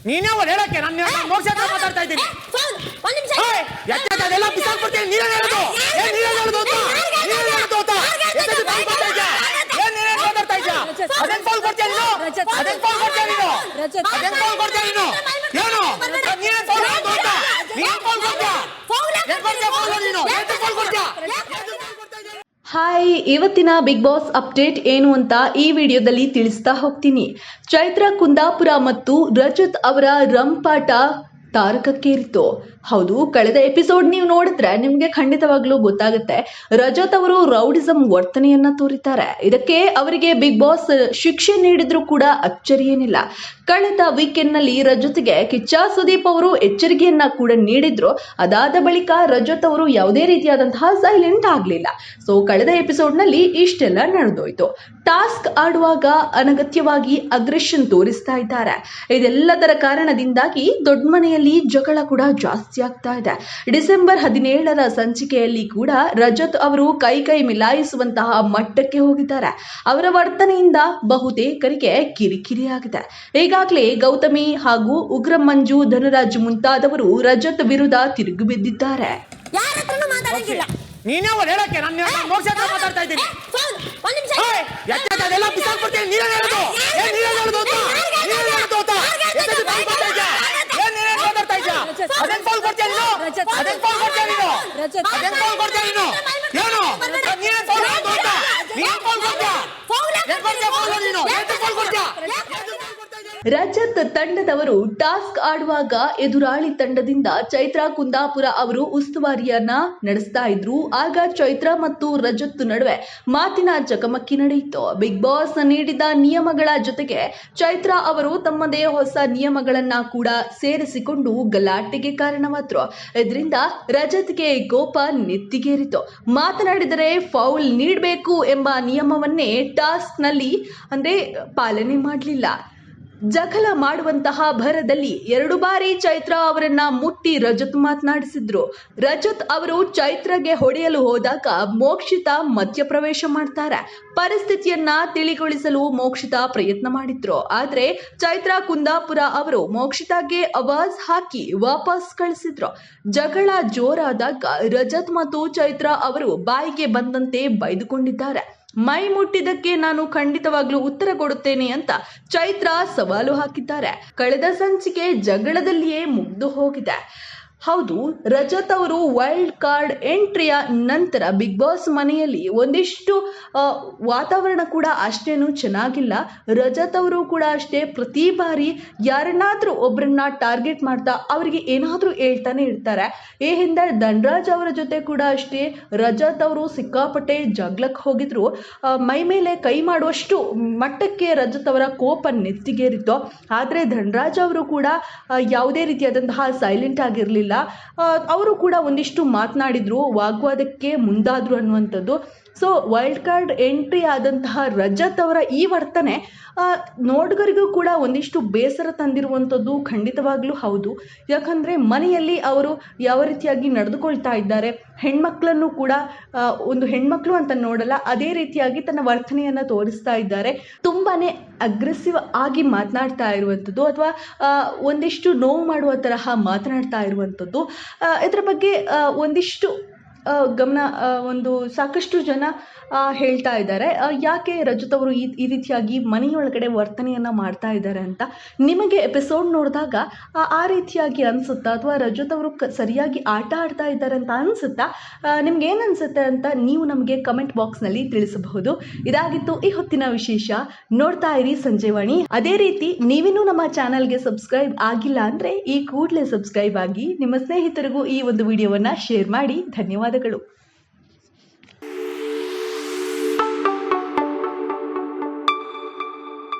ನೀನೇ ಅವ್ರು ಹೇಳಕ್ಕೆ ನಾನು ಮೋಕ್ಷ ಹತ್ರ ಮಾತಾಡ್ತಾ ಇದ್ದೀನಿ. ಅದೆಲ್ಲ ಬಿಸಾಕ್ಬಿಡ್ತೀನಿ. ನೀನೇ ಹೇಳೋದು ನೀನೇ ಹೇಳೋದು ಅಂತ ನೀನೇ ಹೇಳೋದು ಅಂತ ನೀನೇ ಮಾತಾಡ್ತಾ ಇದ್ಯಾ? ಅದನ್ನ ಫೋನ್ ಕೊಡ್ತೀಯ ನೀನು? ಅದನ್ನ ಫೋನ್ ಕೊಡ್ತೀಯ ನೀನು? ಅದನ್ನ ಫೋನ್ ಕೊಡ್ತೀಯ ನೀನು? ಏನು ನೀನೇ ಫೋನ್ ಮಾಡೋದು ಅಂತ ನೀನೇ ಫೋನ್ ಕೊಡ್ತೀಯ? ಏನ್ ಕೊಡ್ತೀಯ ಫೋನ್ ನೀನು? ಏನ್ ಫೋನ್ ಕೊಡ್ತೀಯ? ಹಾಯ್, ಇವತ್ತಿನ ಬಿಗ್ ಬಾಸ್ ಅಪ್ಡೇಟ್ ಏನು ಅಂತ ಈ ವಿಡಿಯೋದಲ್ಲಿ ತಿಳಿಸ್ತಾ ಹೋಗ್ತೀನಿ. ಚೈತ್ರ ಕುಂದಾಪುರ ಮತ್ತು ರಜತ್ ಅವರ ರಂಪಾಟ ತಾರಕಕ್ಕೇರಿತು. ಹೌದು, ಕಳೆದ ಎಪಿಸೋಡ್ ನೀವು ನೋಡಿದ್ರೆ ನಿಮ್ಗೆ ಖಂಡಿತವಾಗ್ಲೂ ಗೊತ್ತಾಗುತ್ತೆ. ರಜತ್ ಅವರು ರೌಡಿಸಂ ವರ್ತನೆಯನ್ನ ತೋರಿತಾರೆ. ಇದಕ್ಕೆ ಅವರಿಗೆ ಬಿಗ್ ಬಾಸ್ ಶಿಕ್ಷೆ ನೀಡಿದ್ರು ಕೂಡ ಅಚ್ಚರಿ ಏನಿಲ್ಲ. ಕಳೆದ ವೀಕೆಂಡ್ ನಲ್ಲಿ ರಜತ್ಗೆ ಕಿಚ್ಚ ಸುದೀಪ್ ಅವರು ಎಚ್ಚರಿಕೆಯನ್ನ ಕೂಡ ನೀಡಿದ್ರು. ಅದಾದ ಬಳಿಕ ರಜತ್ ಅವರು ಯಾವುದೇ ರೀತಿಯಾದಂತಹ ಸೈಲೆಂಟ್ ಆಗ್ಲಿಲ್ಲ. ಸೊ ಕಳೆದ ಎಪಿಸೋಡ್ ನಲ್ಲಿ ಇಷ್ಟೆಲ್ಲ ನಡೆದೋಯ್ತು. ಟಾಸ್ಕ್ ಆಡುವಾಗ ಅನಗತ್ಯವಾಗಿ ಅಗ್ರೆಷನ್ ತೋರಿಸ್ತಾ ಇದ್ದಾರೆ. ಇದೆಲ್ಲದರ ಕಾರಣದಿಂದಾಗಿ ದೊಡ್ಡ ಮನೆಯಲ್ಲಿ ಜಗಳ ಕೂಡ ಜಾಸ್ತಿ ಆಗ್ತಾ ಇದೆ. ಡಿಸೆಂಬರ್ 17ರ ಸಂಚಿಕೆಯಲ್ಲಿ ಕೂಡ ರಜತ್ ಅವರು ಕೈ ಮಿಲಾಯಿಸುವಂತಹ ಮಟ್ಟಕ್ಕೆ ಹೋಗಿದ್ದಾರೆ. ಅವರ ವರ್ತನೆಯಿಂದ ಬಹುತೇಕರಿಗೆ ಕಿರಿಕಿರಿ ಆಗಿದೆ. ಈಗಾಗಲೇ ಗೌತಮಿ ಹಾಗೂ ಉಗ್ರ ಮಂಜು, ಧನರಾಜ್ ಮುಂತಾದವರು ರಜತ್ ವಿರುದ್ಧ ತಿರುಗಿ ಬಿದ್ದಿದ್ದಾರೆ. ನೀನೇ ಅವ್ರು ಹೇಳಕ್ಕೆ ನಾನು ಮೋಕ್ಷ ಹತ್ರ ಮಾತಾಡ್ತಾ ಇದ್ದೀನಿ. ಅದೆಲ್ಲ ಬಿಸಾಕ್ಬಿಡ್ತೀನಿ. ನೀನೇ ಹೇಳೋದು ನೀನೇ ಹೇಳೋದು ಅಂತ ನೀನೇ ಹೇಳೋದು ಅಂತ ನೀನೇ ಮಾತಾಡ್ತಾ ಇದ್ಯಾ? ಅದನ್ನ ಫೋನ್ ಕೊಡ್ತೀಯ ನೀನು? ಅದನ್ನ ಫೋನ್ ಕೊಡ್ತೀಯ ನೀನು? ಅದನ್ನ ಫೋನ್ ಕೊಡ್ತೀಯ ನೀನು? ಏನು ನೀನೇ ಫೋನ್ ಮಾಡೋದು ಅಂತ ನೀನೇ ಫೋನ್ ಕೊಡ್ತೀಯ? ಏನ್ ಕೊಡ್ತೀಯ ಫೋನ್ ನೀನು? ಏನ್ ಫೋನ್ ಕೊಡ್ತೀಯ? ರಜತ್ ತಂಡದವರು ಟಾಸ್ಕ್ ಆಡುವಾಗ ಎದುರಾಳಿ ತಂಡದಿಂದ ಚೈತ್ರ ಕುಂದಾಪುರ ಅವರು ಉಸ್ತುವಾರಿಯನ್ನ ನಡೆಸ್ತಾ ಇದ್ರು. ಆಗ ಚೈತ್ರ ಮತ್ತು ರಜತ್ ನಡುವೆ ಮಾತಿನ ಚಕಮಕಿ ನಡೆಯಿತು. ಬಿಗ್ ಬಾಸ್ ನೀಡಿದ ನಿಯಮಗಳ ಜೊತೆಗೆ ಚೈತ್ರ ಅವರು ತಮ್ಮದೇ ಹೊಸ ನಿಯಮಗಳನ್ನ ಕೂಡ ಸೇರಿಸಿಕೊಂಡು ಗಲಾಟೆಗೆ ಕಾರಣವಾದ್ರು. ಇದರಿಂದ ರಜತ್ಗೆ ಕೋಪ ನೆತ್ತಿಗೇರಿತು. ಮಾತನಾಡಿದರೆ ಫೌಲ್ ನೀಡಬೇಕು ಎಂಬ ನಿಯಮವನ್ನೇ ಟಾಸ್ಕ್ ನಲ್ಲಿ ಪಾಲನೆ ಮಾಡಲಿಲ್ಲ. ಜಗಳ ಮಾಡುವಂತಹ ಭರದಲ್ಲಿ 2 ಬಾರಿ ಚೈತ್ರ ಅವರನ್ನ ಮುಟ್ಟಿ ರಜತ್ ಮಾತನಾಡಿಸಿದ್ರು. ರಜತ್ ಅವರು ಚೈತ್ರಗೆ ಹೊಡೆಯಲು ಹೋದಾಗ ಮೋಕ್ಷಿತಾ ಮಧ್ಯಪ್ರವೇಶ ಮಾಡ್ತಾರೆ. ಪರಿಸ್ಥಿತಿಯನ್ನ ತಿಳಿಗೊಳಿಸಲು ಮೋಕ್ಷಿತಾ ಪ್ರಯತ್ನ ಮಾಡಿದ್ರು. ಆದ್ರೆ ಚೈತ್ರ ಕುಂದಾಪುರ ಅವರು ಮೋಕ್ಷಿತಾಗೆ ಆವಾಜ್ ಹಾಕಿ ವಾಪಸ್ ಕಳಿಸಿದ್ರು. ಜಗಳ ಜೋರಾದಾಗ ರಜತ್ ಮತ್ತು ಚೈತ್ರ ಅವರು ಬಾಯಿಗೆ ಬಂದಂತೆ ಬೈದುಕೊಂಡಿದ್ದಾರೆ. ಮೈ ಮುಟ್ಟಿದ್ದಕ್ಕೆ ನಾನು ಖಂಡಿತವಾಗ್ಲೂ ಉತ್ತರ ಕೊಡುತ್ತೇನೆ ಅಂತ ಚೈತ್ರ ಸವಾಲು ಹಾಕಿದ್ದಾರೆ. ಕಳೆದ ಸಂಚಿಕೆ ಜಗಳದಲ್ಲಿಯೇ ಮುಗ್ದು ಹೋಗಿದೆ. ಹೌದು, ರಜತ್ ಅವರು ವೈಲ್ಡ್ ಕಾರ್ಡ್ ಎಂಟ್ರಿಯ ನಂತರ ಬಿಗ್ ಬಾಸ್ ಮನೆಯಲ್ಲಿ ಒಂದಿಷ್ಟು ವಾತಾವರಣ ಕೂಡ ಅಷ್ಟೇನು ಚೆನ್ನಾಗಿಲ್ಲ. ರಜತ್ ಅವರು ಕೂಡ ಅಷ್ಟೇ ಪ್ರತಿ ಬಾರಿ ಯಾರನ್ನಾದ್ರೂ ಒಬ್ಬರನ್ನ ಟಾರ್ಗೆಟ್ ಮಾಡ್ತಾ ಅವರಿಗೆ ಏನಾದ್ರೂ ಹೇಳ್ತಾನೆ ಇರ್ತಾರೆ. ಈ ಹಿಂದೆ ಧನರಾಜ್ ಅವರ ಜೊತೆ ಕೂಡ ಅಷ್ಟೇ ರಜತ್ ಅವರು ಸಿಕ್ಕಾಪಟ್ಟೆ ಜಗಳಕ್ಕೆ ಹೋಗಿದ್ರು. ಮೈ ಮೇಲೆ ಕೈ ಮಾಡುವಷ್ಟು ಮಟ್ಟಕ್ಕೆ ರಜತ್ ಅವರ ಕೋಪ ನೆತ್ತಿಗೇರಿತ್ತು. ಆದರೆ ಧನರಾಜ್ ಅವರು ಕೂಡ ಯಾವುದೇ ರೀತಿಯಾದಂತಹ ಸೈಲೆಂಟ್ ಆಗಿರಲಿಲ್ಲ. ಅವರು ಕೂಡ ಒಂದಿಷ್ಟು ಮಾತನಾಡಿದ್ರು, ವಾಗ್ವಾದಕ್ಕೆ ಮುಂದಾದ್ರು ಅನ್ನುವಂಥದ್ದು. ಸೊ ವೈಲ್ಡ್ ಕಾರ್ಡ್ ಎಂಟ್ರಿ ಆದಂತಹ ರಜತ್ ಅವರ ಈ ವರ್ತನೆ ನೋಡುಗರಿಗೂ ಕೂಡ ಒಂದಿಷ್ಟು ಬೇಸರ ತಂದಿರುವಂಥದ್ದು ಖಂಡಿತವಾಗ್ಲೂ ಹೌದು. ಯಾಕಂದರೆ ಮನೆಯಲ್ಲಿ ಅವರು ಯಾವ ರೀತಿಯಾಗಿ ನಡೆದುಕೊಳ್ತಾ ಇದ್ದಾರೆ, ಹೆಣ್ಮಕ್ಳನ್ನು ಕೂಡ ಒಂದು ಹೆಣ್ಮಕ್ಳು ಅಂತ ನೋಡಲ್ಲ, ಅದೇ ರೀತಿಯಾಗಿ ತನ್ನ ವರ್ತನೆಯನ್ನು ತೋರಿಸ್ತಾ ಇದ್ದಾರೆ. ತುಂಬಾ ಅಗ್ರೆಸಿವ್ ಆಗಿ ಮಾತನಾಡ್ತಾ ಇರುವಂಥದ್ದು ಅಥವಾ ಒಂದಿಷ್ಟು ನೋವು ಮಾಡುವ ತರಹ ಮಾತನಾಡ್ತಾ ಇರುವಂಥದ್ದು. ಇದರ ಬಗ್ಗೆ ಒಂದಿಷ್ಟು ಸಾಕಷ್ಟು ಜನ ಹೇಳ್ತಾ ಇದ್ದಾರೆ, ಯಾಕೆ ರಜತ್ ಅವರು ಈ ರೀತಿಯಾಗಿ ಮನೆಯೊಳಗಡೆ ವರ್ತನೆಯನ್ನು ಮಾಡ್ತಾ ಇದ್ದಾರೆ ಅಂತ. ನಿಮಗೆ ಎಪಿಸೋಡ್ ನೋಡಿದಾಗ ಆ ರೀತಿಯಾಗಿ ಅನಿಸುತ್ತಾ ಅಥವಾ ರಜತ್ ಅವರು ಸರಿಯಾಗಿ ಆಟ ಆಡ್ತಾ ಇದ್ದಾರೆ ಅಂತ ಅನಿಸುತ್ತಾ? ನಿಮ್ಗೆ ಏನು ಅನಿಸುತ್ತೆ ಅಂತ ನೀವು ನಮಗೆ ಕಮೆಂಟ್ ಬಾಕ್ಸ್ನಲ್ಲಿ ತಿಳಿಸಬಹುದು. ಇದಾಗಿತ್ತು ಈ ಹೊತ್ತಿನ ವಿಶೇಷ. ನೋಡ್ತಾ ಇರಿ ಸಂಜೆವಾಣಿ. ಅದೇ ರೀತಿ ನೀವಿನ್ನೂ ನಮ್ಮ ಚಾನಲ್ಗೆ ಸಬ್ಸ್ಕ್ರೈಬ್ ಆಗಿಲ್ಲ ಅಂದರೆ ಈ ಕೂಡಲೇ ಸಬ್ಸ್ಕ್ರೈಬ್ ಆಗಿ ನಿಮ್ಮ ಸ್ನೇಹಿತರಿಗೂ ಈ ಒಂದು ವಿಡಿಯೋವನ್ನು ಶೇರ್ ಮಾಡಿ. ಧನ್ಯವಾದಗಳು.